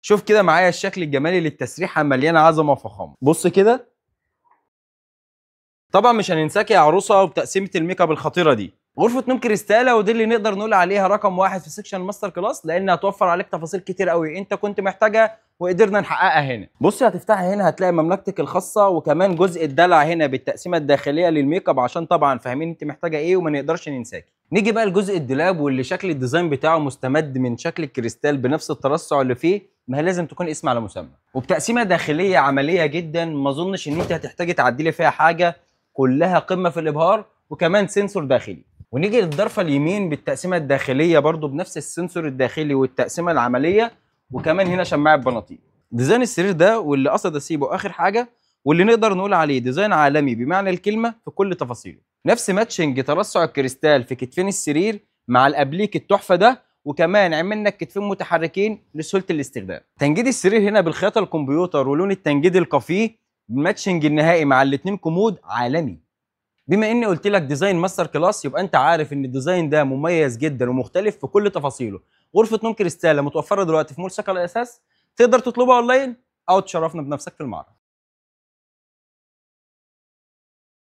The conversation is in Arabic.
شوف كده معايا الشكل الجمالي للتسريحه مليانه عظمه وفخامه. بص كده. طبعا مش هننساك يا عروسه وبتقسيمه الميك اب الخطيره دي. غرفه نوم كريستاله، ودي اللي نقدر نقول عليها رقم واحد في سيكشن ماستر كلاس، لانها هتوفر عليك تفاصيل كتير قوي انت كنت محتاجها وقدرنا نحققها هنا. بصي هتفتحي هنا هتلاقي مملكتك الخاصه، وكمان جزء الدلع هنا بالتقسيمه الداخليه للميك اب، عشان طبعا فاهمين انت محتاجه ايه وما نقدرش ننساكي. نيجي بقى لجزء الدولاب، واللي شكل الديزاين بتاعه مستمد من شكل الكريستال بنفس الترصع اللي فيه، ما هي لازم تكون اسم على مسمى، وبتقسيمه داخليه عمليه جدا، ما اظنش ان انت هتحتاجي تعدلي فيها حاجه، كلها قمه في الابهار، وكمان سنسور داخلي. ونيجي للضرفه اليمين بالتقسيمه الداخليه برضو بنفس السنسور الداخلي والتقسيمه العمليه، وكمان هنا شماعه بناطيل. ديزاين السرير ده واللي قصد اسيبه اخر حاجه، واللي نقدر نقول عليه ديزاين عالمي بمعنى الكلمه في كل تفاصيله. نفس ماتشنج ترصع الكريستال في كتفين السرير مع الابليك التحفه ده، وكمان عملنا الكتفين متحركين لسهوله الاستخدام. تنجيد السرير هنا بالخياطه الكمبيوتر ولون التنجيد الكافيه، الماتشنج النهائي مع الاثنين كومود عالمي. بما اني قلت لك ديزاين ماستر كلاس، يبقى انت عارف ان الديزاين ده مميز جدا ومختلف في كل تفاصيله. غرفه نوم كريستاله متوفره دلوقتي في مول سكن الاساس، تقدر تطلبها اونلاين او تشرفنا بنفسك في المعرض.